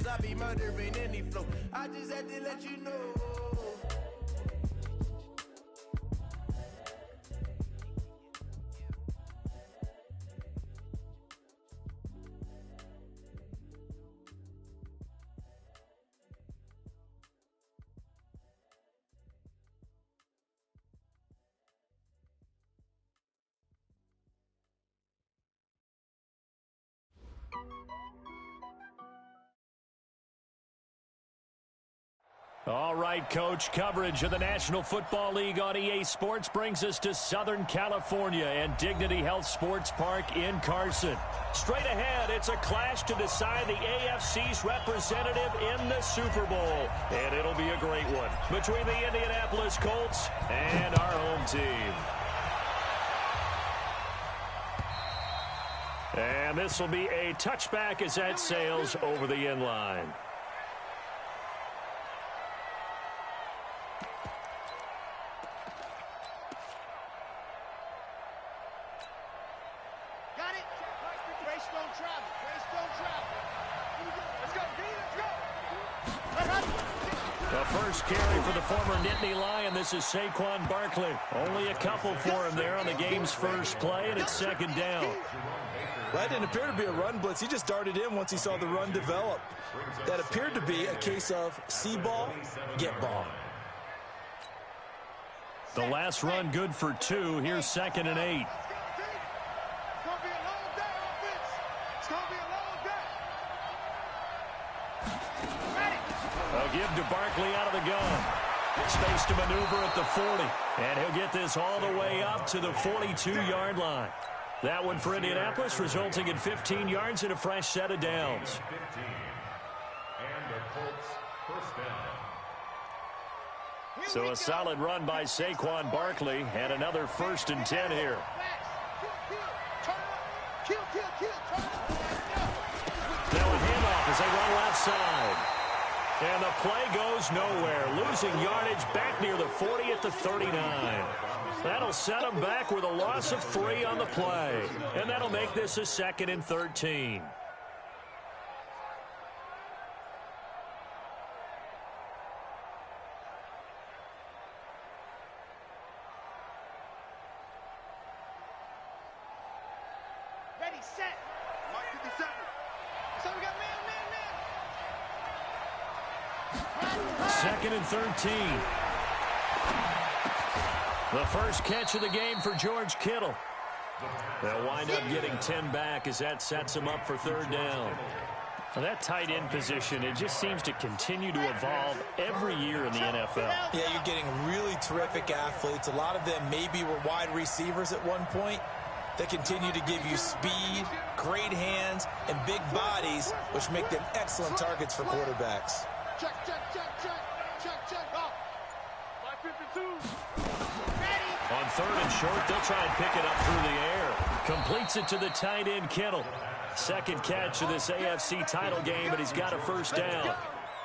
flows. I be murdering any flow. I just had to let you know. All right, Coach, coverage of the National Football League on EA Sports brings us to Southern California and Dignity Health Sports Park in Carson. Straight ahead, it's a clash to decide the AFC's representative in the Super Bowl. And it'll be a great one between the Indianapolis Colts and our home team. And this will be a touchback as that sails over the end line. Carry for the former Nittany Lion. This is Saquon Barkley. Only a couple for him there on the game's first play, and it's second down. That didn't appear to be a run blitz. He just darted in once he saw the run develop. That appeared to be a case of see ball, get ball. The last run good for 2. Here's 2nd and 8. Give to Barkley out of the gun. Space to maneuver at the 40. And he'll get this all the way up to the 42-yard line. That one for Indianapolis, resulting in 15 yards and a fresh set of downs. So a solid run by Saquon Barkley and another 1st and 10 here. Now a handoff as they run left side. And the play goes nowhere, losing yardage back near the 40 at the 39. That'll set them back with a loss of 3 on the play. And that'll make this a 2nd and 13. Ready, set. Mark 57. So we got man. 2nd and 13. The first catch of the game for George Kittle. They'll wind up getting 10 back as that sets them up for 3rd down. For that tight end position, it just seems to continue to evolve every year in the NFL. Yeah, you're getting really terrific athletes. A lot of them maybe were wide receivers at one point. They continue to give you speed, great hands, and big bodies, which make them excellent targets for quarterbacks. Check. Oh. 52. Ready. On 3rd and short, they'll try and pick it up through the air. Completes it to the tight end, Kittle. Second catch of this AFC title game, and he's got a 1st down.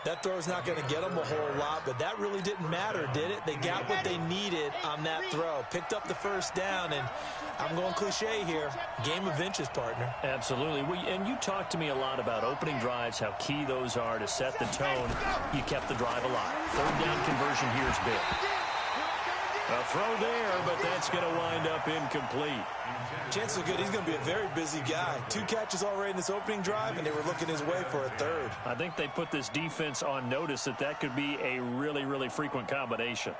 That throw's not going to get them a whole lot, but that really didn't matter, did it? They got what they needed on that throw. Picked up the 1st down, and I'm going cliche here. Game of inches, partner. Absolutely. And you talked to me a lot about opening drives, how key those are to set the tone. You kept the drive alive. 3rd down conversion here is big. A throw there, but that's going to wind up incomplete. Chances are good he's going to be a very busy guy. 2 catches already in this opening drive, and they were looking his way for a 3rd. I think they put this defense on notice that could be a really, really frequent combination.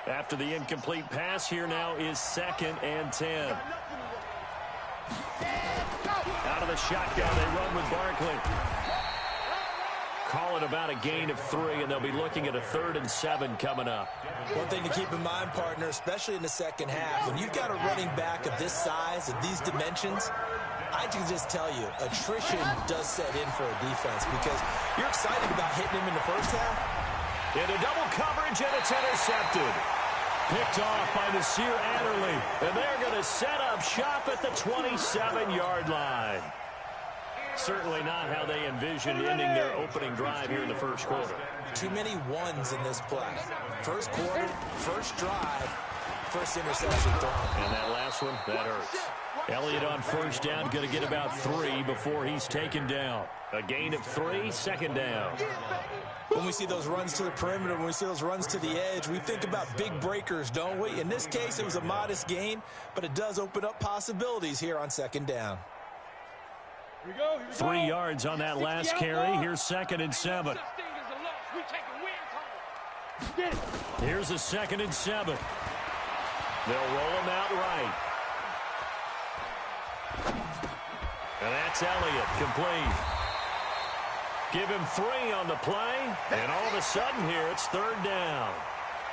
After the incomplete pass, here now is 2nd and 10. Out of the shotgun, they run with Barkley. Call it about a gain of 3, and they'll be looking at a 3rd and 7 coming up. One thing to keep in mind, partner, especially in the second half, when you've got a running back of this size, of these dimensions, I can just tell you, attrition does set in for a defense because you're excited about hitting him in the first half. Into double coverage, and it's intercepted. Picked off by Nasir Adderley, and they're going to set up shop at the 27-yard line. Certainly not how they envisioned ending their opening drive here in the first quarter. Too many ones in this play. First quarter, first drive, first interception thrown. And that last one, that hurts. Elliott on first down, going to get about 3 before he's taken down. A gain of 3, second down. When we see those runs to the perimeter, when we see those runs to the edge, we think about big breakers, don't we? In this case, it was a modest gain, but it does open up possibilities here on second down. 3 yards on that last carry. Here's 2nd and 7. Here's a 2nd and 7. They'll roll him out right. And that's Elliott, complete. Give him 3 on the play, and all of a sudden here, it's 3rd down.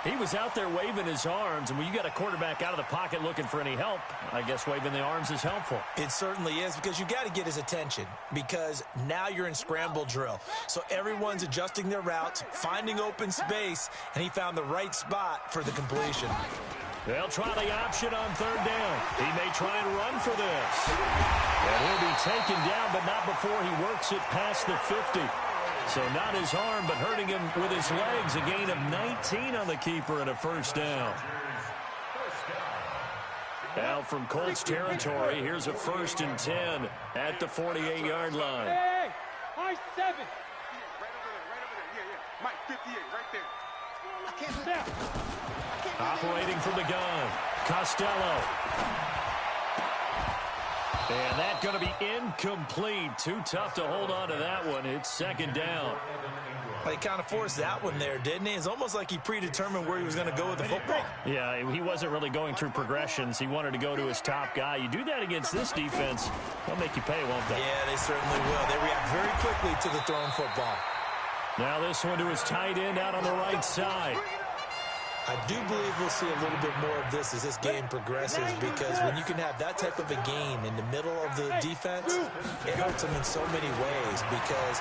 He was out there waving his arms, and when you got a quarterback out of the pocket looking for any help, I guess waving the arms is helpful. It certainly is, because you got to get his attention, because now you're in scramble drill. So everyone's adjusting their routes, finding open space, and he found the right spot for the completion. They'll try the option on 3rd down. He may try and run for this. And he'll be taken down, but not before he works it past the 50. So not his arm, but hurting him with his legs. A gain of 19 on the keeper and a 1st down. Now from Colts territory, here's a 1st and 10 at the 48-yard line. Hey, high 7. Right over there. Yeah. Mike, 58, right there. I can't do that. Operating from the gun, Costello. And that's going to be incomplete. Too tough to hold on to that one. It's 2nd down. Well, he kind of forced that one there, didn't he? It's almost like he predetermined where he was going to go with the football. Yeah, he wasn't really going through progressions. He wanted to go to his top guy. You do that against this defense, they'll make you pay, won't they? Yeah, they certainly will. They react very quickly to the thrown football. Now this one to his tight end out on the right side. I do believe we'll see a little bit more of this as this game progresses, because when you can have that type of a gain in the middle of the defense, it hurts them in so many ways, because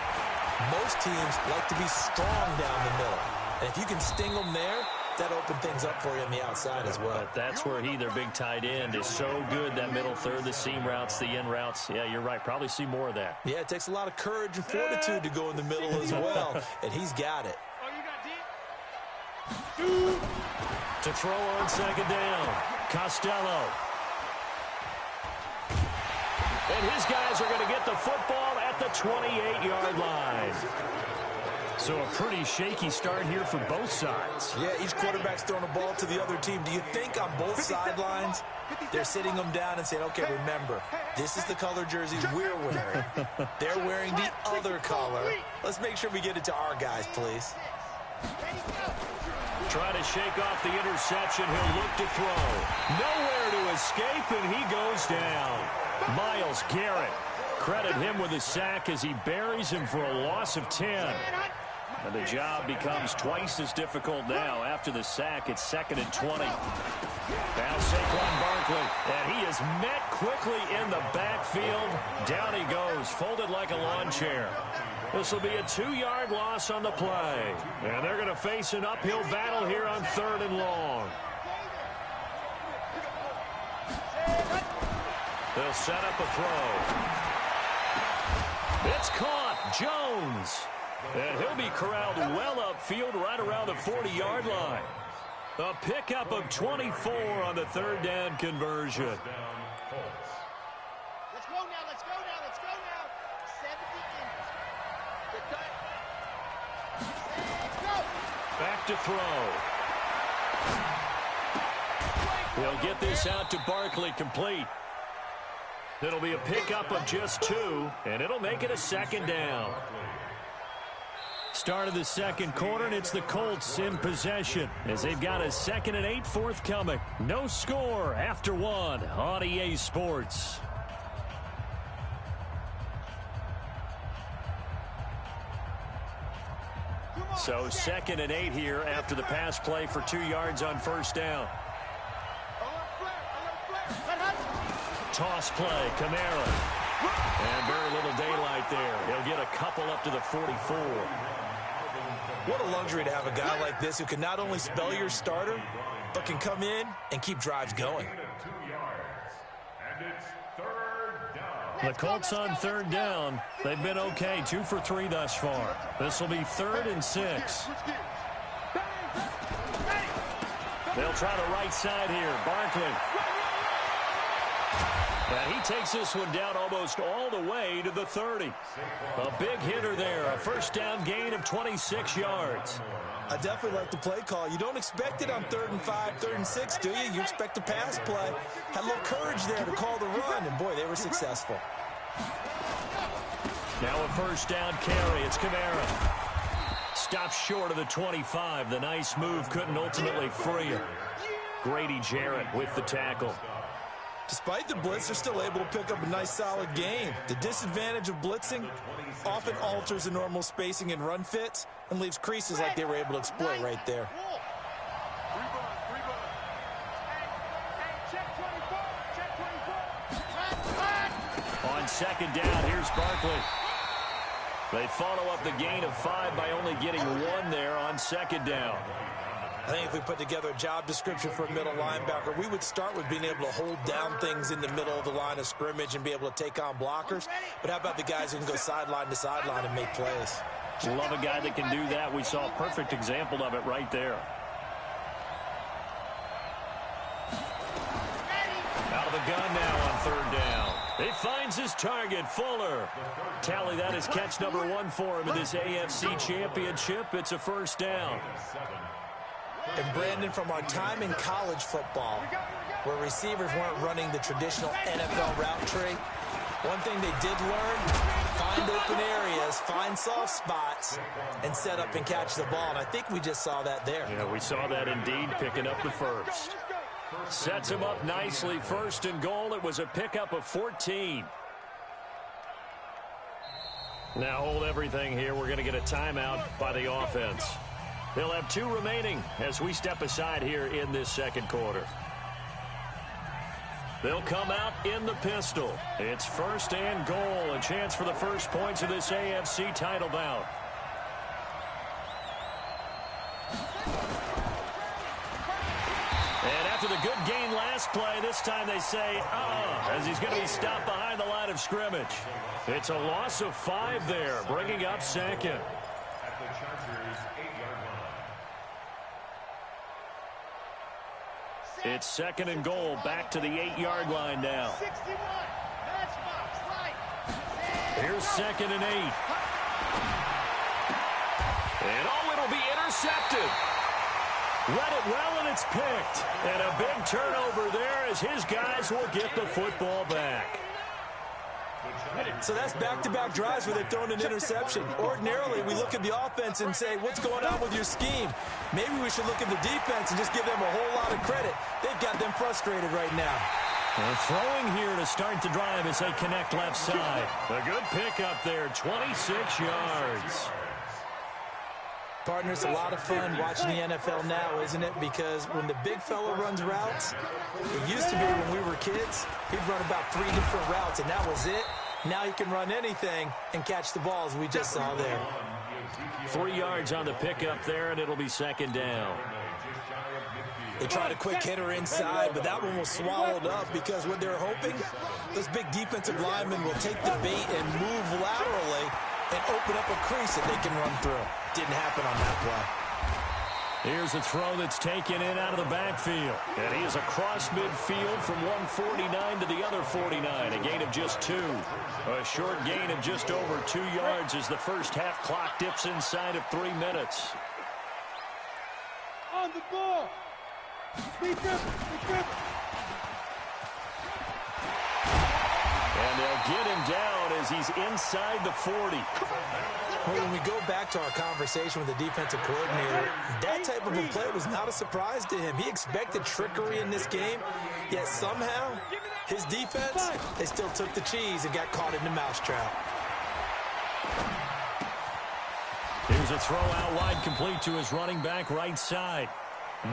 most teams like to be strong down the middle. And if you can sting them there, that opens things up for you on the outside as well. But that's where their big tight end, is so good, that middle third, the seam routes, the in routes. Yeah, you're right. Probably see more of that. Yeah, it takes a lot of courage and fortitude to go in the middle as well, and he's got it. To throw on 2nd down, Costello. And his guys are going to get the football at the 28-yard line. So a pretty shaky start here for both sides. Yeah, each quarterback's throwing a ball to the other team. Do you think on both sidelines they're sitting them down and saying, okay, remember, this is the color jersey we're wearing. They're wearing the other color. Let's make sure we get it to our guys, please. Try to shake off the interception. He'll look to throw. Nowhere to escape, and he goes down. Myles Garrett. Credit him with a sack as he buries him for a loss of 10. And the job becomes twice as difficult now. After the sack, it's 2nd and 20. Now Saquon Barkley, and he is met quickly in the backfield. Down he goes, folded like a lawn chair. This will be a 2-yard loss on the play. And they're going to face an uphill battle here on 3rd and long. They'll set up a throw. It's caught. Jones. And he'll be corralled well upfield right around the 40-yard line. A pickup of 24 on the 3rd down conversion. Let's go now. 70 Back to throw. He'll get this out to Barkley, complete. It'll be a pickup of just 2, and it'll make it a 2nd down. Start of the 2nd quarter, and it's the Colts in possession as they've got a 2nd and 8 forthcoming. No score after 1 on EA Sports. So 2nd and 8 here after the pass play for 2 yards on 1st down. Toss play, Kamara. And very little daylight there. He'll get a couple up to the 44. What a luxury to have a guy like this who can not only spell your starter, but can come in and keep drives going. The Colts on 3rd down. They've been okay, 2 for 3 thus far. This will be 3rd and 6. They'll try the right side here. Barkley. And he takes this one down almost all the way to the 30. A big hitter there, a first down gain of 26 yards. I definitely like the play call. You don't expect it on 3rd and 5, 3rd and 6, do you? You expect a pass play. Had a little courage there to call the run, and boy, they were successful. Now a first down carry. It's Kamara. Stops short of the 25. The nice move couldn't ultimately free him. Grady Jarrett with the tackle. Despite the blitz, they're still able to pick up a nice, solid gain. The disadvantage of blitzing often alters the normal spacing and run fits and leaves creases like they were able to exploit right there. On second down, here's Barkley. They follow up the gain of 5 by only getting 1 there on second down. I think if we put together a job description for a middle linebacker, we would start with being able to hold down things in the middle of the line of scrimmage and be able to take on blockers. But how about the guys who can go sideline to sideline and make plays? Love a guy that can do that. We saw a perfect example of it right there. Out of the gun now on third down. He finds his target, Fuller. Tally, that is catch number 1 for him in this AFC Championship. It's a first down. And Brandon, from our time in college football, where receivers weren't running the traditional NFL route tree, one thing they did learn, find open areas, find soft spots, and set up and catch the ball. And I think we just saw that there. Yeah, we saw that indeed, picking up the first. Sets him up nicely, first and goal. It was a pickup of 14. Now hold everything here. We're going to get a timeout by the offense. They'll have 2 remaining as we step aside here in this second quarter. They'll come out in the pistol. It's first and goal, a chance for the first points of this AFC title bout. And after the good gain last play, this time they say, as he's going to be stopped behind the line of scrimmage. It's a loss of 5 there, bringing up second. It's second and goal, back to the 8-yard line now. Here's second and 8. And it'll be intercepted. Read it well, and it's picked. And a big turnover there as his guys will get the football back. So that's back-to-back drives where they've thrown an interception. Ordinarily, we look at the offense and say, what's going on with your scheme? Maybe we should look at the defense and just give them a whole lot of credit. They've got them frustrated right now. They're throwing here to start the drive as they connect left side. A good pickup there, 26 yards. Partner, it's a lot of fun watching the NFL now, isn't it? Because when the big fella runs routes, it used to be when we were kids, he'd run about 3 different routes, and that was it. Now he can run anything and catch the ball, as we just saw there. 3 yards on the pickup there, and it'll be second down. They tried a quick hitter inside, but that one was swallowed up because what they're hoping, those big defensive linemen will take the bait and move laterally and open up a crease that they can run through. Didn't happen on that play. Here's a throw that's taken in out of the backfield. And he is across midfield from one 49 to the other 49. A gain of just 2. A short gain of just over 2 yards as the first half clock dips inside of 3 minutes. On the ball. Be careful. Be careful. And they'll get him down as he's inside the 40. Well, when we go back to our conversation with the defensive coordinator, that type of a play was not a surprise to him. He expected trickery in this game, yet somehow his defense, they still took the cheese and got caught in the mousetrap. Here's a throw out wide, complete to his running back right side.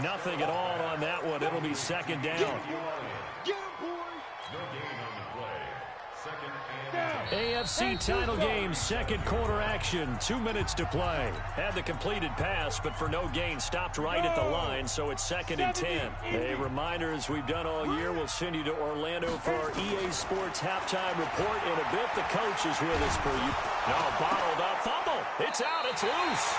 Nothing at all on that one. It'll be second down. Get him, boys. AFC title game, second quarter action, 2 minutes to play. Had the completed pass, but for no gain, stopped right at the line, so it's second and 10. A reminder, as we've done all year, we'll send you to Orlando for our EA Sports halftime report. In a bit, the coach is with us for you. No, bottled up, fumble. It's out, it's loose.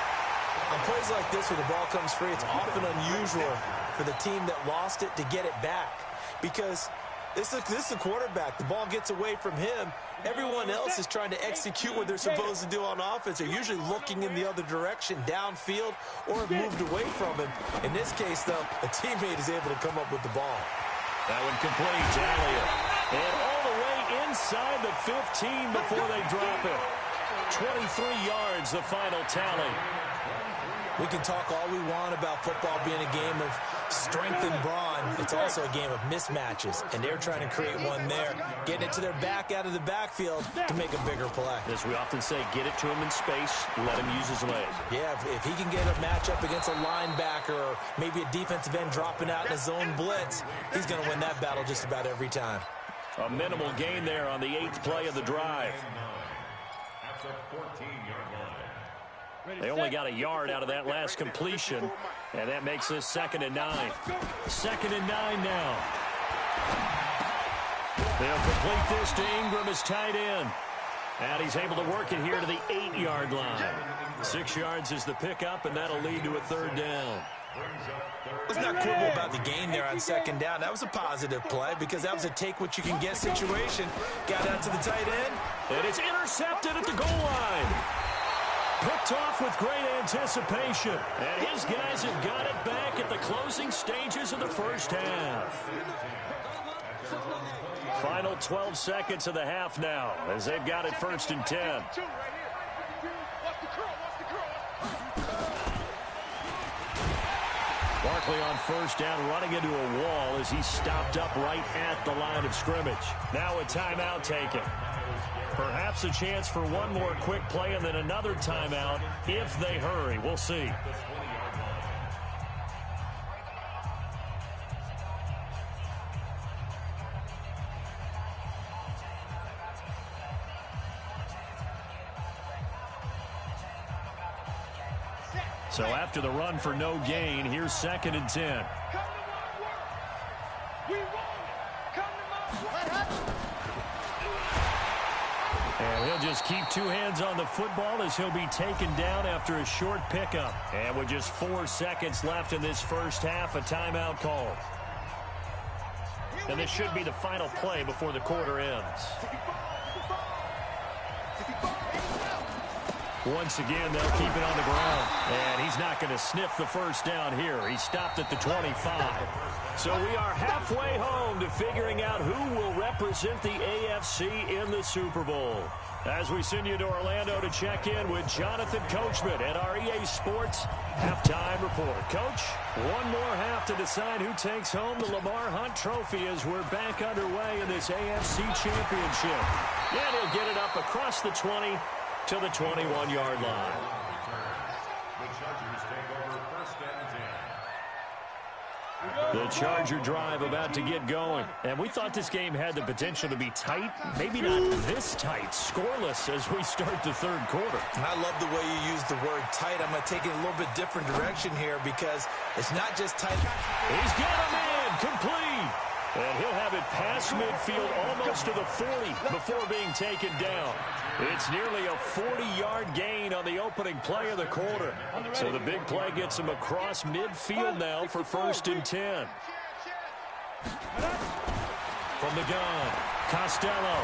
On plays like this where the ball comes free, it's often unusual for the team that lost it to get it back. Because This is the quarterback. The ball gets away from him. Everyone else is trying to execute what they're supposed to do on offense. They're usually looking in the other direction, downfield, or have moved away from him. In this case, though, a teammate is able to come up with the ball. That one complete to Elliott. And all the way inside the 15 before they drop it. 23 yards, the final tally. We can talk all we want about football being a game of strength and brawn. It's also a game of mismatches, and they're trying to create one there, getting it to their back out of the backfield to make a bigger play. As we often say, get it to him in space, let him use his legs. Yeah, if he can get a matchup against a linebacker or maybe a defensive end dropping out in a zone blitz, he's going to win that battle just about every time. A minimal gain there on the 8th play of the drive. They only got a yard out of that last completion, and that makes this 2nd and 9. 2nd and 9 now. They'll complete this to Ingram as tight end. And he's able to work it here to the 8-yard line. 6 yards is the pickup, and that'll lead to a 3rd down. Let's not quibble about the gain there on 2nd down. That was a positive play because that was a take-what-you-can-get situation. Got out to the tight end. And it's intercepted at the goal line. Picked off with great anticipation. And his guys have got it back at the closing stages of the first half. Final 12 seconds of the half now as they've got it 1st and 10. Barkley on 1st down, running into a wall as he's stopped up right at the line of scrimmage. Now a timeout taken. Perhaps a chance for one more quick play and then another timeout if they hurry. We'll see. So after the run for no gain, here's 2nd and 10. And he'll just keep 2 hands on the football as he'll be taken down after a short pickup. And with just 4 seconds left in this first half, a timeout call. And this should be the final play before the quarter ends. Once again, they'll keep it on the ground. And he's not going to sniff the first down here. He stopped at the 25. So we are halfway home to figuring out who will represent the AFC in the Super Bowl. As we send you to Orlando to check in with Jonathan Coachman at our EA Sports Halftime Report. Coach, one more half to decide who takes home the Lamar Hunt Trophy as we're back underway in this AFC Championship. And he'll get it up across the 20 to the 21-yard line. The Charger drive about to get going. And we thought this game had the potential to be tight. Maybe not this tight. Scoreless as we start the 3rd quarter. And I love the way you use the word tight. I'm going to take it a little bit different direction here because it's not just tight. He's got a man complete. And he'll have it past midfield almost to the 40 before being taken down. It's nearly a 40-yard gain on the opening play of the quarter. So the big play gets him across midfield now for 1st and 10. From the gun, Costello.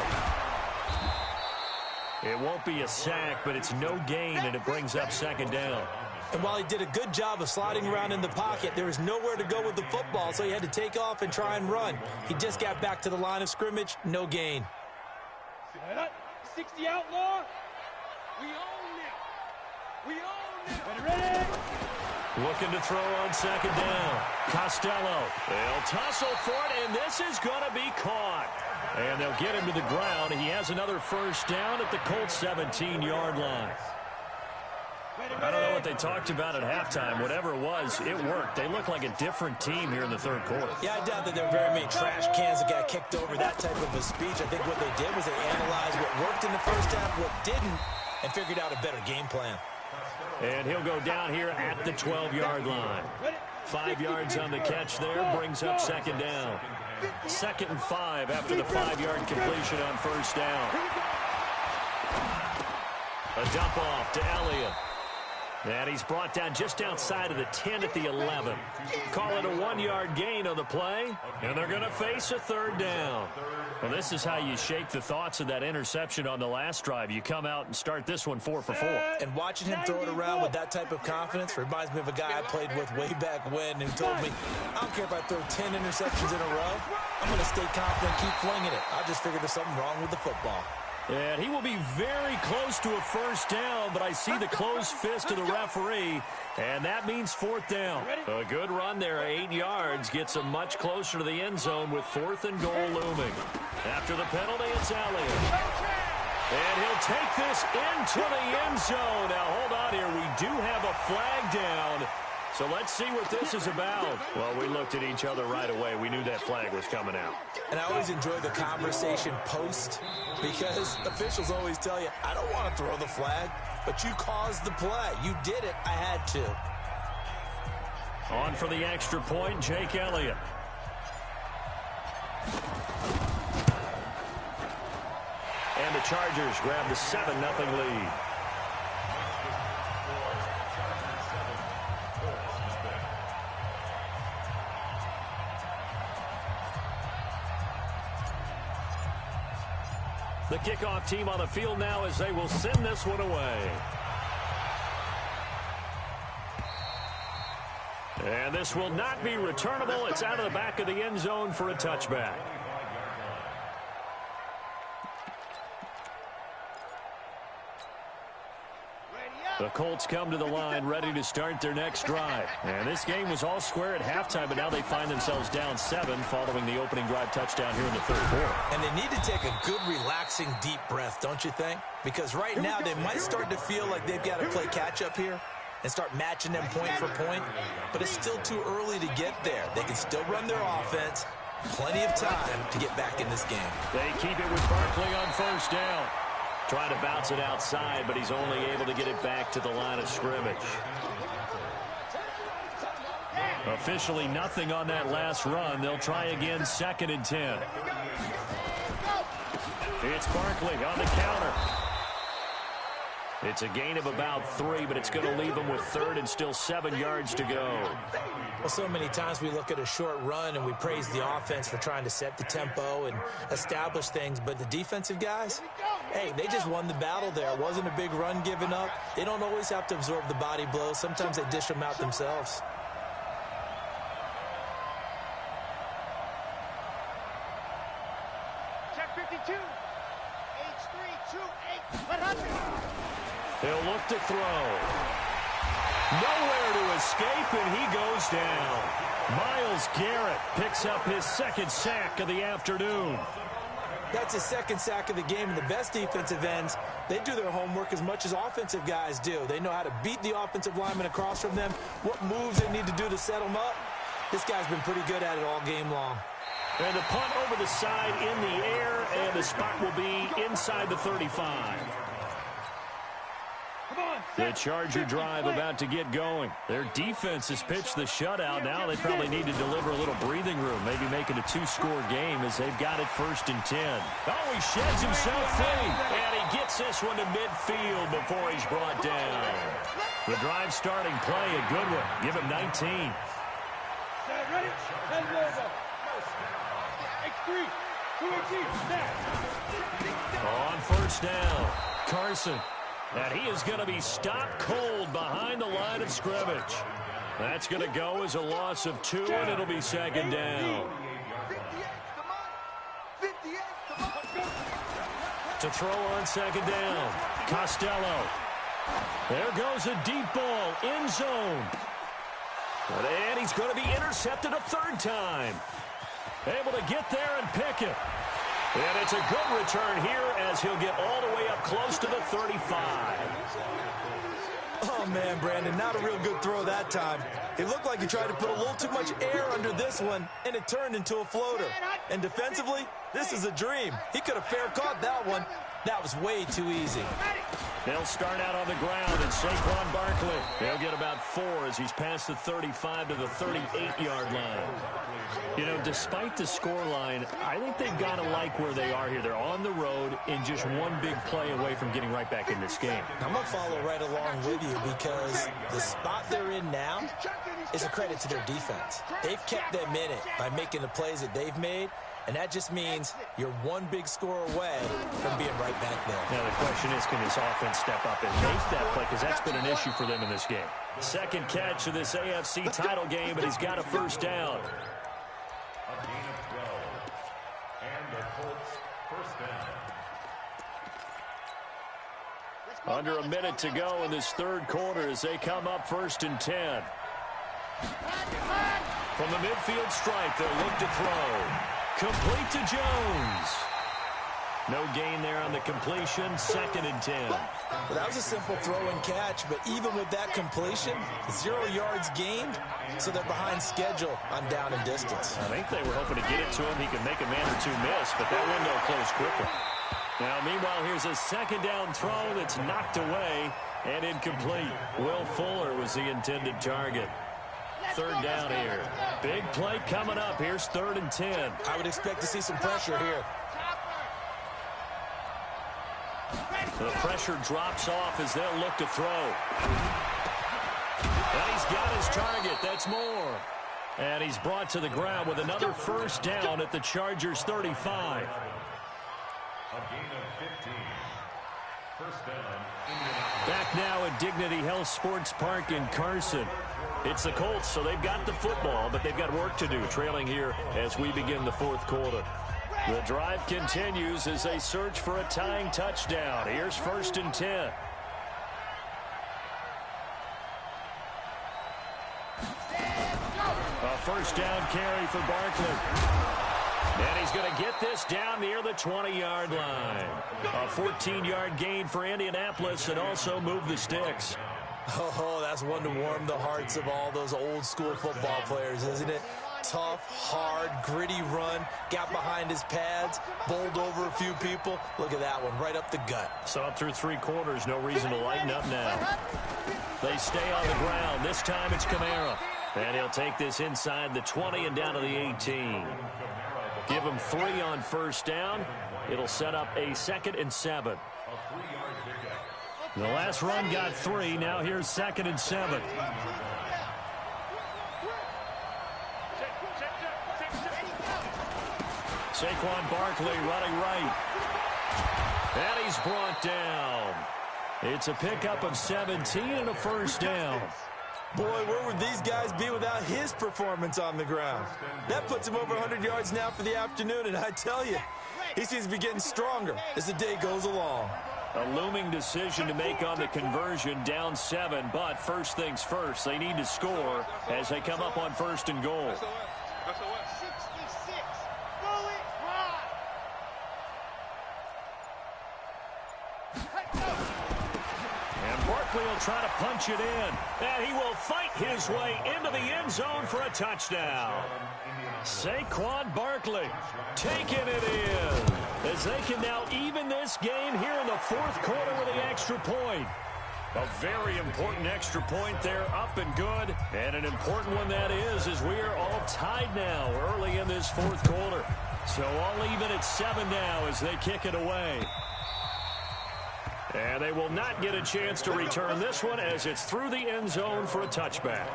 It won't be a sack, but it's no gain, and it brings up 2nd down. And while he did a good job of sliding around in the pocket, there was nowhere to go with the football, so he had to take off and try and run. He just got back to the line of scrimmage, no gain. 60 outlaw. We own it. We own it. Ready? Looking to throw on 2nd down. Costello. They'll tussle for it, and this is going to be caught. And they'll get him to the ground. He has another 1st down at the Colts 17-yard line. I don't know what they talked about at halftime. Whatever it was, it worked. They look like a different team here in the 3rd quarter. Yeah, I doubt that there were very many trash cans that got kicked over, that type of a speech. I think what they did was they analyzed what worked in the first half, what didn't, and figured out a better game plan. And he'll go down here at the 12-yard line. 5 yards on the catch there, brings up 2nd down. 2nd and 5 after the 5-yard completion on 1st down. A dump off to Elliott. And he's brought down just outside of the 10 at the 11. Call it a 1-yard gain on the play, and they're going to face a third down. Well, this is how you shake the thoughts of that interception on the last drive. You come out and start this one 4 for 4. And watching him throw it around with that type of confidence reminds me of a guy I played with way back when who told me, I don't care if I throw 10 interceptions in a row. I'm going to stay confident, keep flinging it. I just figured there's something wrong with the football. And he will be very close to a first down, but I see the closed fist of the referee, and that means fourth down. A good run there, 8 yards, gets him much closer to the end zone with 4th and goal looming. After the penalty, it's Elliott. And he'll take this into the end zone. Now, hold on here. We do have a flag down. So let's see what this is about. Well, we looked at each other right away. We knew that flag was coming out. And I always enjoy the conversation post because officials always tell you, I don't want to throw the flag, but you caused the play. You did it. I had to. On for the extra point, Jake Elliott. And the Chargers grab the 7-0 lead. The kickoff team on the field now as they will send this one away. And this will not be returnable. It's out of the back of the end zone for a touchback. The Colts come to the line ready to start their next drive. And this game was all square at halftime, but now they find themselves down 7 following the opening drive touchdown here in the third quarter. And they need to take a good, relaxing, deep breath, don't you think? Because right now they might start to feel like they've got to play catch-up here and start matching them point for point. But it's still too early to get there. They can still run their offense. Plenty of time to get back in this game. They keep it with Barkley on first down. Trying to bounce it outside, but he's only able to get it back to the line of scrimmage. Officially nothing on that last run. They'll try again, 2nd and 10. It's Barkley on the counter. It's a gain of about 3, but it's going to leave them with 3rd and still 7 yards to go. Well, so many times we look at a short run and we praise the offense for trying to set the tempo and establish things, but the defensive guys, hey, they just won the battle there. It wasn't a big run given up. They don't always have to absorb the body blows. Sometimes they dish them out themselves. Check 52. H328. What happened? He'll look to throw. Nowhere to escape, and he goes down. Myles Garrett picks up his 2nd sack of the afternoon. That's his 2nd sack of the game, and the best defensive ends, they do their homework as much as offensive guys do. They know how to beat the offensive lineman across from them, what moves they need to do to set them up. This guy's been pretty good at it all game long. And the punt over the side in the air, and the spot will be inside the 35. The Charger drive about to get going. Their defense has pitched the shutout. Now they probably need to deliver a little breathing room, maybe make it a 2-score game as they've got it 1st and 10. Oh, he sheds himself free, and he gets this one to midfield before he's brought down. The drive starting play, a good one. Give him 19. Ready? And go. X3. 218. On first down, Carson. And he is going to be stopped cold behind the line of scrimmage. That's going to go as a loss of 2, and it'll be 2nd down. To throw on 2nd down, Costello. There goes a deep ball, end zone. And he's going to be intercepted a 3rd time. Able to get there and pick it. And it's a good return here as he'll get all the way up close to the 35. Oh, man, Brandon, not a real good throw that time. It looked like he tried to put a little too much air under this one, and it turned into a floater. And defensively, this is a dream. He could have fair caught that one. That was way too easy. They'll start out on the ground, and Saquon Barkley, he'll get about 4 as he's past the 35 to the 38-yard line. You know, despite the scoreline, I think they've got to like where they are here. They're on the road and just one big play away from getting right back in this game. I'm going to follow right along with you because the spot they're in now is a credit to their defense. They've kept them in it by making the plays that they've made. And that just means you're one big score away from being right back there. Now the question is, can this offense step up and make that play? Because that's been an issue for them in this game. Second catch of this AFC title game, and he's got a first down. A gain of 12. And the Colts first down. Under a minute to go in this third quarter as they come up 1st and 10. From the midfield stripe, they'll look to throw. Complete to Jones. No gain there on the completion. 2nd and 10. Well, that was a simple throw and catch, but even with that completion, 0 yards gained, so they're behind schedule on down and distance. I think they were hoping to get it to him. He could make a man or two miss, but that window closed quickly. Now, meanwhile, here's a 2nd down throw that's knocked away and incomplete. Will Fuller was the intended target. 3rd down here. Big play coming up. Here's 3rd and 10. I would expect to see some pressure here. The pressure drops off as they'll look to throw. And he's got his target. That's more. And he's brought to the ground with another first down at the Chargers' 35. A gain of 15. First down. Back now at Dignity Health Sports Park in Carson. It's the Colts, so they've got the football, but they've got work to do, trailing here as we begin the 4th quarter. The drive continues as they search for a tying touchdown. Here's 1st and 10. A first down carry for Barkley. And he's going to get this down near the 20-yard line. A 14-yard gain for Indianapolis and also move the sticks. Oh, that's one to warm the hearts of all those old-school football players, isn't it? Tough, hard, gritty run, got behind his pads, bowled over a few people. Look at that one, right up the gut. Saw it through 3 quarters, no reason to lighten up now. They stay on the ground. This time it's Kamara. And he'll take this inside the 20 and down to the 18. Give him 3 on first down. It'll set up a 2nd and 7. The last run got 3. Now here's 2nd and 7. Saquon Barkley running right. And he's brought down. It's a pickup of 17 and a first down. Boy, where would these guys be without his performance on the ground? That puts him over 100 yards now for the afternoon, and I tell you, he seems to be getting stronger as the day goes along. A looming decision to make on the conversion, down 7, but first things first, they need to score as they come up on 1st and goal. And Barkley will try to punch it in, and he will fight his way into the end zone for a touchdown. Saquon Barkley taking it in as they can now even this game here in the 4th quarter with the extra point. A very important extra point there, up and good. And an important one that is, as we are all tied now early in this 4th quarter. So all even at 7 now as they kick it away. And they will not get a chance to return this one as it's through the end zone for a touchback.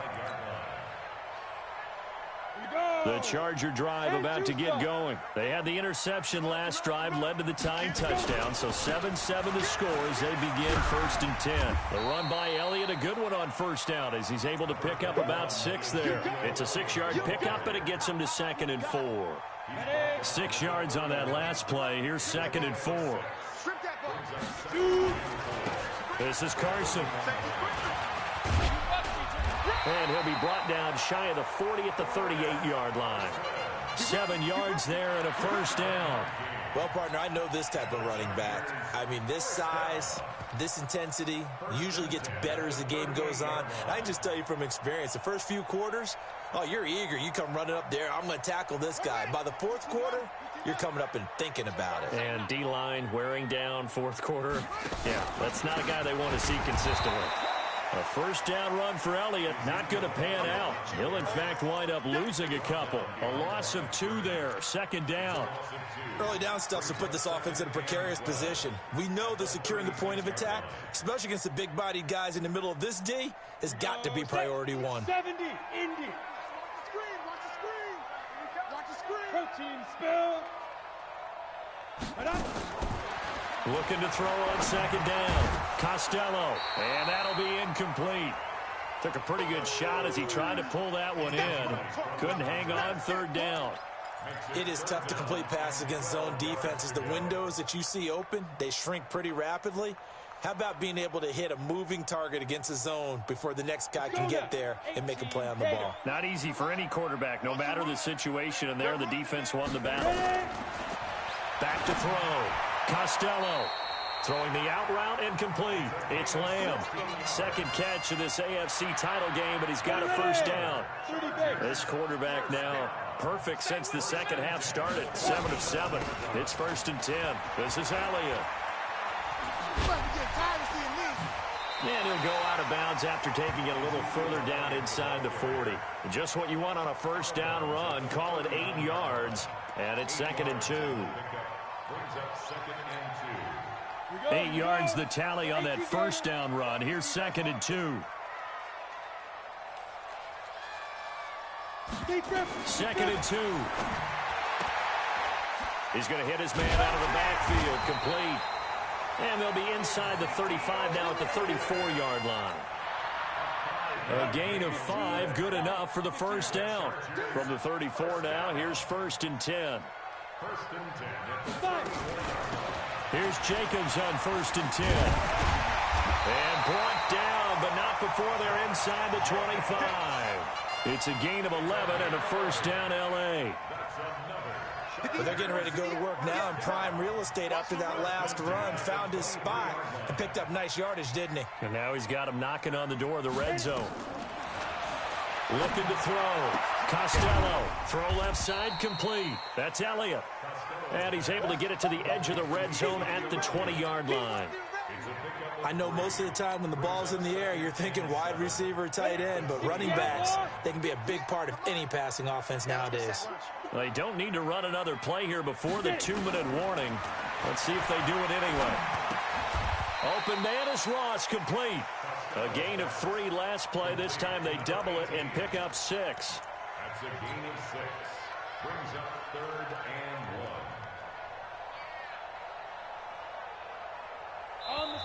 The Charger drive about to get going. They had the interception last drive, led to the tying touchdown, so 7-7 the score as they begin 1st and 10. The run by Elliott, a good one on first down as he's able to pick up about 6 there. It's a 6-yard pickup, and it gets him to 2nd and 4. 6 yards on that last play. Here's 2nd and 4. This is Carson. And he'll be brought down shy of the 40 at the 38-yard line. 7 yards there and a first down. Well, partner, I know this type of running back. I mean, this size, this intensity usually gets better as the game goes on. I can just tell you from experience, the first few quarters, oh, you're eager. You come running up there, I'm going to tackle this guy. By the fourth quarter, you're coming up and thinking about it. And D-line wearing down fourth quarter. Yeah, that's not a guy they want to see consistently. A first down run for Elliott, not going to pan out. He'll, in fact, wind up losing a couple. A loss of 2 there, second down. Early down stuff to put this offense in a precarious position. We know that securing the point of attack, especially against the big-bodied guys in the middle of this D, has got to be priority 1. 70, Indy. Watch the screen. Watch the screen. Protein spill. Looking to throw on second down. Costello, and that'll be incomplete. Took a pretty good shot as he tried to pull that one in. Couldn't hang on third down. It is tough to complete passes against zone defenses. The windows that you see open, they shrink pretty rapidly. How about being able to hit a moving target against a zone before the next guy can get there and make a play on the ball? Not easy for any quarterback, no matter the situation, and there the defense won the battle. Back to throw. Costello throwing the out route incomplete. It's Lamb. Second catch of this AFC title game, but he's got a first down. This quarterback now perfect since the second half started. 7 of 7. It's 1st and 10. This is Elliott. And he'll go out of bounds after taking it a little further down inside the 40. Just what you want on a first down run. Call it 8 yards, and it's 2nd and 2. 8 yards the tally on that first down run. Here's 2nd and 2. 2nd and 2. He's going to hit his man out of the backfield. Complete. And they'll be inside the 35 now at the 34-yard line. A gain of 5, good enough for the first down. From the 34 now, here's 1st and 10. Here's Jacobs on 1st and 10. And brought down, but not before they're inside the 25. It's a gain of 11 and a first down, L.A. But they're getting ready to go to work now in prime real estate after that last run. Found his spot and picked up nice yardage, didn't he? And now he's got him knocking on the door of the red zone. Looking to throw. Costello. Throw left side complete. That's Elliott. And he's able to get it to the edge of the red zone at the 20-yard line. I know most of the time when the ball's in the air, you're thinking wide receiver, tight end, but running backs, they can be a big part of any passing offense nowadays. They don't need to run another play here before the 2-minute warning. Let's see if they do it anyway. Open man is Ross, complete. A gain of 3 last play. This time they double it and pick up 6. That's a gain of 6. Brings up 3rd and 1.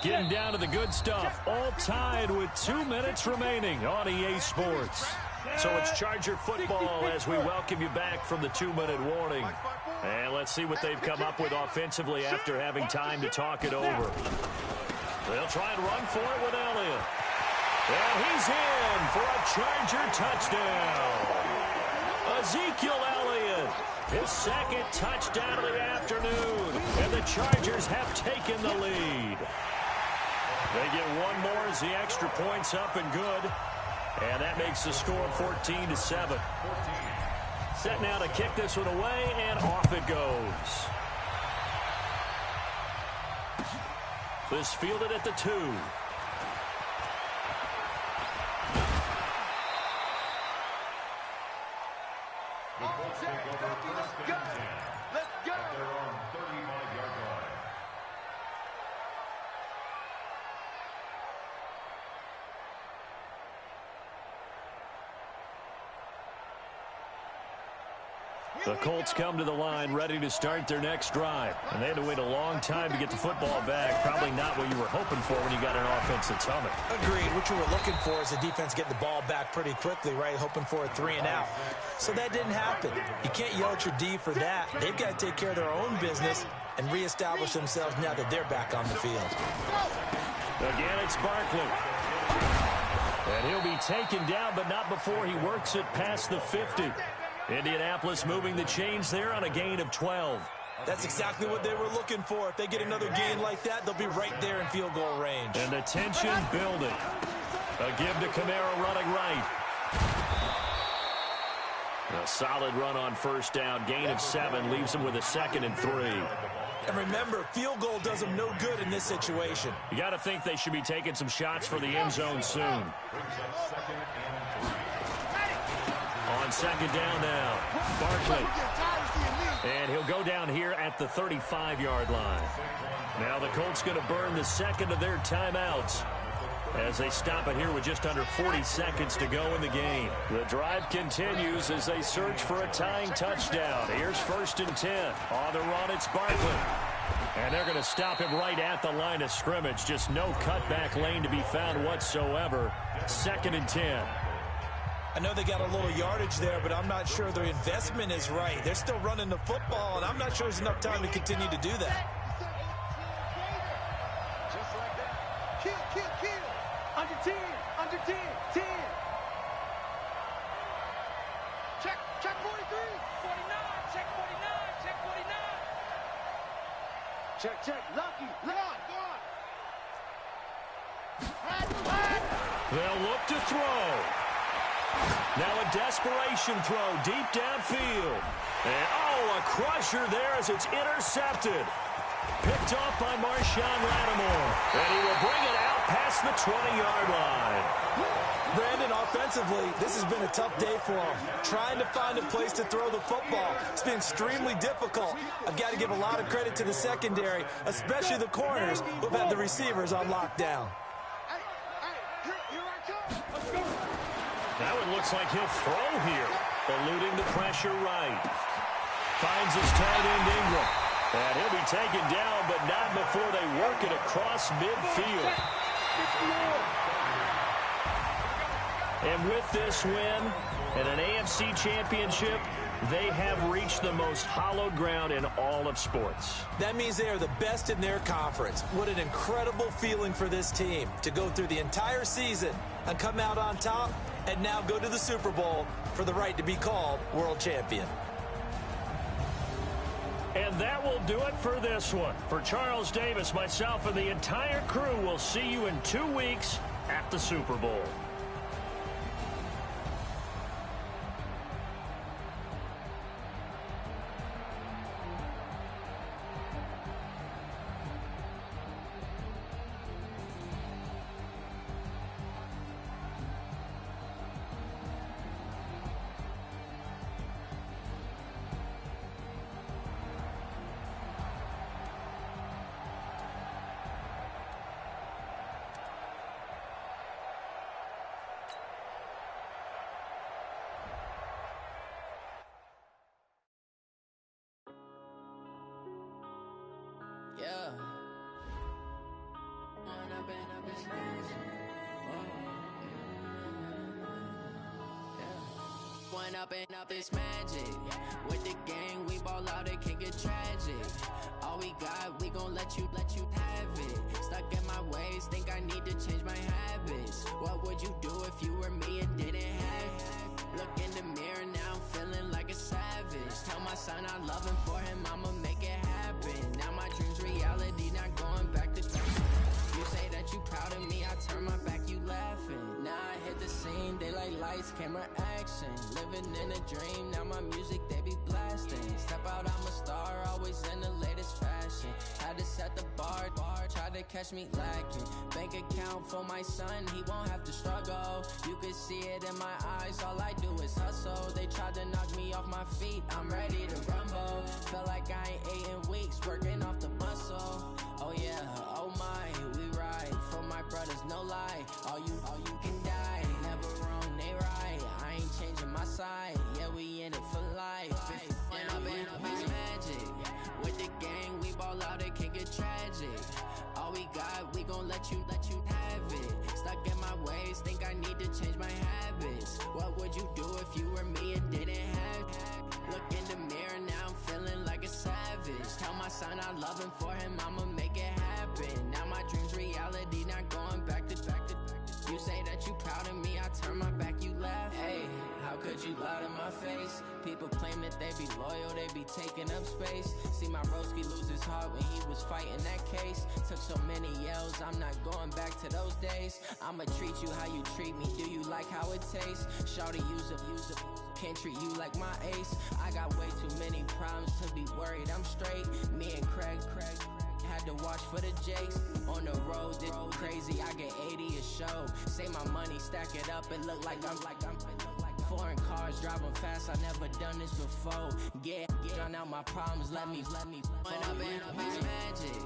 Getting down to the good stuff. All tied with 2 minutes remaining on EA Sports. So it's Charger football as we welcome you back from the 2-minute warning. And let's see what they've come up with offensively after having time to talk it over. They'll try and run for it with Elliott. And he's in for a Charger touchdown. Ezekiel Elliott, his 2nd touchdown of the afternoon. And the Chargers have taken the lead. They get one more as the extra point's up and good. And that makes the score 14-7. Set now to kick this one away, and off it goes. This fielded at the 2. The Colts take over 1st and 10. Let's go. At their own 35-yard line. The Colts come to the line ready to start their next drive. And they had to wait a long time to get the football back. Probably not what you were hoping for when you got an offense that's humming. Agreed. What you were looking for is the defense getting the ball back pretty quickly, right? Hoping for a 3 and out. So that didn't happen. You can't yell at your D for that. They've got to take care of their own business and reestablish themselves now that they're back on the field. Again, it's Barkley. And he'll be taken down, but not before he works it past the 50. Indianapolis moving the chains there on a gain of 12. That's exactly what they were looking for. If they get another gain like that, they'll be right there in field goal range. And the tension building. A give to Kamara running right. A solid run on first down. Gain of 7 leaves them with a 2nd and 3. And remember, field goal does them no good in this situation. You got to think they should be taking some shots for the end zone soon. On 2nd down now, Barkley. And he'll go down here at the 35-yard line. Now the Colts going to burn the second of their timeouts as they stop it here with just under 40 seconds to go in the game. The drive continues as they search for a tying touchdown. Here's 1st and 10. On the run, it's Barkley. And they're going to stop him right at the line of scrimmage. Just no cutback lane to be found whatsoever. 2nd and 10. I know they got a little yardage there, but I'm not sure their investment is right. They're still running the football, and I'm not sure there's enough time to continue to do that. Just like that. Kill. Under 10. Under 10. 10. Check 43. 49. Check 49. Check 49. Check. Lucky. Go on. They'll look to throw. Now a desperation throw deep downfield. And, a crusher there as it's intercepted. Picked off by Marshawn Lattimore. And he will bring it out past the 20-yard line. Brandon, offensively, this has been a tough day for them. Trying to find a place to throw the football. It's been extremely difficult. I've got to give a lot of credit to the secondary, especially the corners who've had the receivers on lockdown. Now it looks like he'll throw here. Eluding the pressure right. Finds his tight end Ingram. And he'll be taken down, but not before they work it across midfield. And with this win and an AFC championship, they have reached the most hallowed ground in all of sports. That means they are the best in their conference. What an incredible feeling for this team to go through the entire season and come out on top and now go to the Super Bowl for the right to be called world champion. And that will do it for this one. For Charles Davis, myself, and the entire crew, we'll see you in 2 weeks at the Super Bowl. Yeah. One up and up is magic. With the gang, we ball out, it can get tragic. All we got, we gon' let you have it. Stuck in my ways, think I need to change my habits. What would you do if you were me and didn't have it? Look in the mirror, now I'm feeling like a savage. Tell my son I love him, for him I'ma make it happen. Now my dream's reality, not going back to you say that you proud of me, I turn my back, you laughing. Now I hit the scene, daylight lights, camera action. Living in a dream, now my music, they be blasting. Step out, I'm a star, always in the latest fashion. Had to set the bar, tried to catch me lacking. Bank account for my son, he won't have to struggle. You could see it in my eyes, all I do is hustle. They tried to knock me off my feet, I'm ready to rumble. Felt like I ain't ate in weeks, working off the muscle. Oh yeah, oh my, we ride for my brothers, no lie. All you can die, never wrong, they right. I ain't changing my side, yeah, we in it for life. And up is magic. With the gang, we ball out, it can get tragic. All we got, we gon' let you have it. Stuck in my ways, think I need to change my habits. What would you do if you were me and didn't have it? Look in the mirror, now I'm feeling like a savage. Tell my son I love him, for him I'ma make it happen. Now my dream's reality, not going back to. You say that you proud of me, I turn my back, you laugh. Hey, how could you lie to my face? People claim that they be loyal, they be taking up space. See my broski lose his heart when he was fighting that case. Took so many yells, I'm not going back to those days. I'ma treat you how you treat me, do you like how it tastes? Shawty, use up, can't treat you like my ace. I got way too many problems to be worried, I'm straight. Me and Craig had to watch for the Jakes. On the road, it's crazy, I get 80 a show. Say my money, stack it up, it look like I'm foreign cars, driving fast, I never done this before. Get drown out my problems, let me when I been up is magic.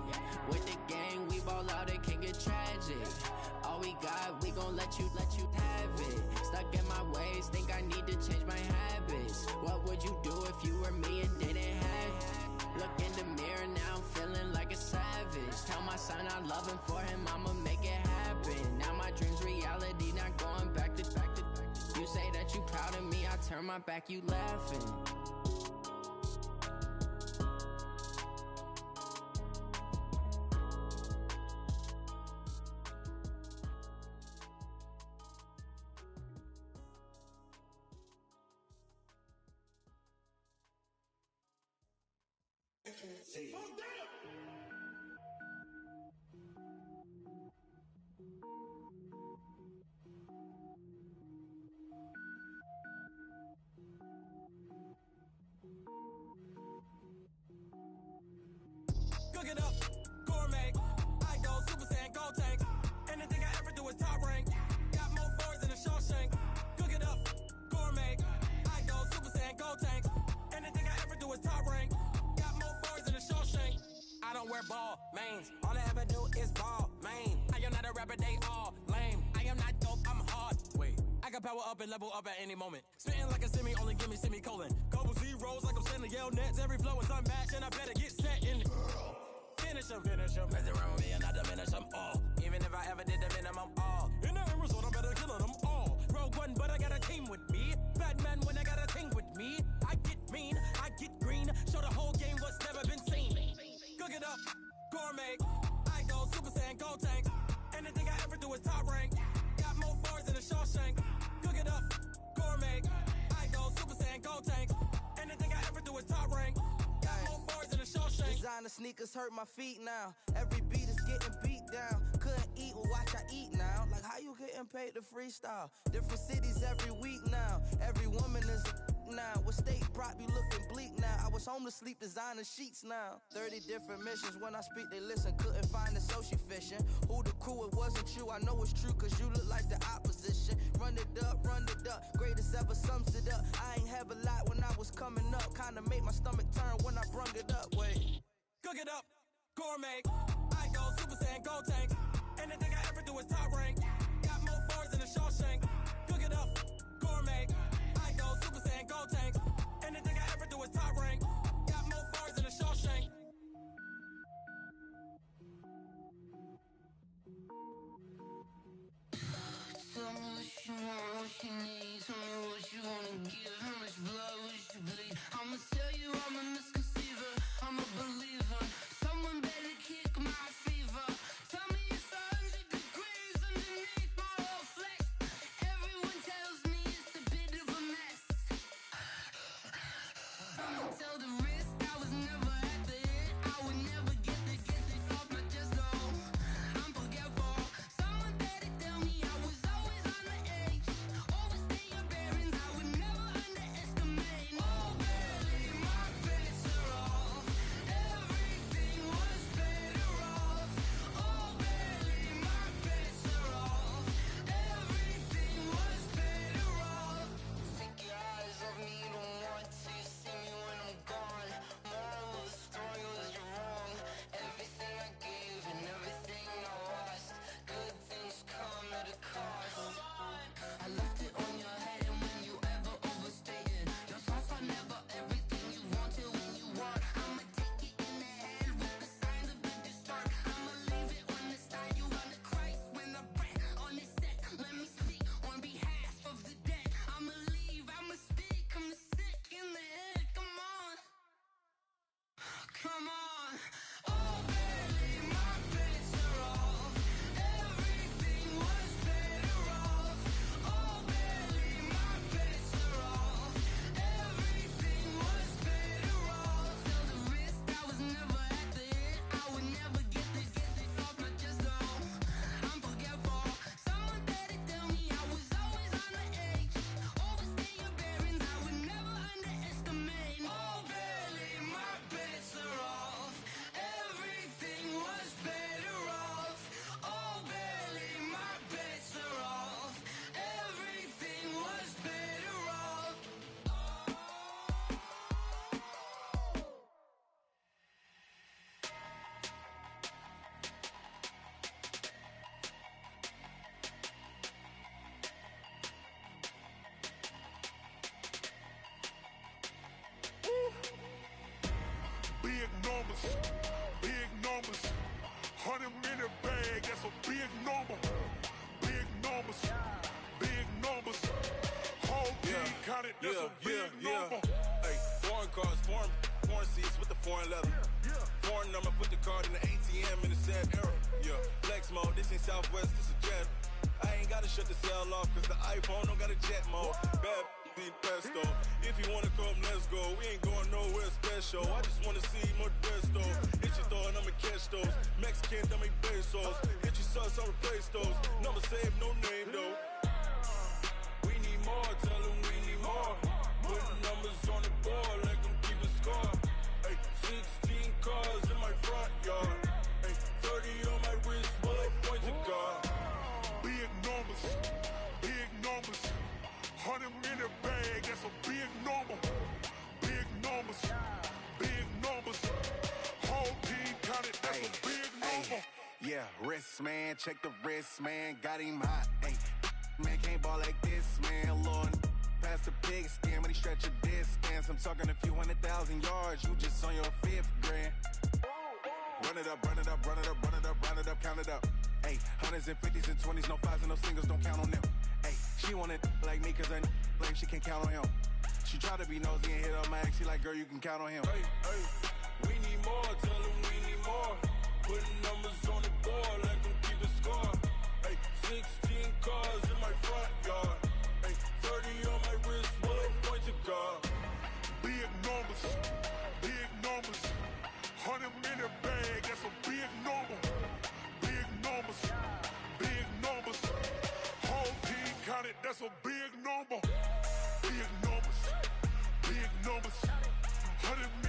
With the gang, we ball out, it can get tragic. All we got, we gon' let you have it. Stuck in my ways, think I need to change my habits. What would you do if you were me and didn't have it? Look in the mirror, now I'm feeling like a savage. Tell my son I love him, for him I'ma make it happen. Now my dream's reality, not going back to. You say that you proud of me, I turn my back, you laughing. Cook it up, gourmet. I go Super Saiyan, gold tank. Anything I ever do is top rank. Got more boards than a Shawshank. Cook it up, gourmet. I go Super Saiyan, gold tank. Anything I ever do is top rank. Got more boards than a Shawshank. I don't wear ball mains. All I ever do is ball main. I am not a rapper, they all lame. I am not dope, I'm hard. Wait, I can power up and level up at any moment. Spitting like a semi, only give me semicolon. Couple zeros like I'm sending yell nets. Every flow is unmatched and I better get set in. Finish him. Mess around with me and I diminish them all. Even if I ever did the minimum all. In the end result, I better kill them all. Rogue One, but I got a team with me. Batman when I got a team with me. I get mean, I get green. Show the whole game what's never been seen. Cook it up, gourmet. I go Super Saiyan, gold tank. Anything I ever do is top rank. Got more bars than a Shawshank. Cook it up, gourmet. I go Super Saiyan, gold tank. Anything I ever do is top rank. Designer sneakers hurt my feet now. Every beat is getting beat down. Couldn't eat, well watch I eat now. Like how you getting paid to freestyle? Different cities every week now. Every woman is a now. What state prop you looking bleak now? I was homeless, sleep designer sheets now. 30 different missions. When I speak they listen. Couldn't find the social fishing. Who the crew, it wasn't you. I know it's true cause you look like the opposition. Run it up. Greatest ever sums it up. I ain't have a lot when I was coming up. Kinda made my stomach turn when I brung it up. Wait. Cook it up, gourmet. I go Super Saiyan, gold tank. Anything I ever do is top rank. Got more bars than a Shawshank. Cook it up, gourmet. I go Super Saiyan, gold tank. Anything I ever do is top rank. Got more bars than a Shawshank. Tell me what you want, what you need. Tell me what you wanna give. How much blood would you bleed? I'ma tell you I'm a misconceiver. I'm a believer. Someone better kick my fever. Tell me it's 100 degrees underneath my whole flesh. Everyone tells me it's a bit of a mess. I'ma tell the risk I was never at the end. I would never get this off my chest. No, I'm forgetful. Someone better tell me I was always on the edge. Overstay your bearings. I would never underestimate. Oh, barely my best. foreign leather. Foreign number, put the card in the ATM in the sad era. Yeah, flex mode, this ain't Southwest, this is jet. I ain't gotta shut the cell off, cause the iPhone don't got a jet mode. Bad need pesto. If you wanna come, let's go. We ain't going nowhere special. I just wanna see more desto. Hit your throw and I'ma catch those. Mexican, dummy pesos. Hit your sauce, I'll replace those. Number save, no name though. We need more, tell them we need more. Put numbers on the board, let them keep a score. Ay, 16 cars in my front yard. Ay, 30 on my wrist, bullet point to God. Big numbers, 100 in the bag, that's a big number. Big numbers, whole team counted, that's a big number. Yeah, wrist man, check the wrist man, got him hot. Ay, man can't ball like this, man. Lord, pass the pig skin when he stretch a distance. I'm talking a few 100,000 yards, you just on your 5th grand. Run it up, run it up, run it up, run it up, run it up, count it up. Ay, hundreds and 50s and 20s, no 5s and no singles, don't count on them. Ay, she wanted like me cause I like she can count on him. She tried to be nosy and hit up my ex, she like, girl, you can count on him. Ay, ay, we need more, tell them we need more. Putting numbers on the board, let them keep a score. Ay, 16 cars in my front yard. Ay, 30 on my wrist, bullet point to God. Big numbers, 100 in the bag, that's a big number. Big numbers, whole team counted, that's a big number. Big numbers, 100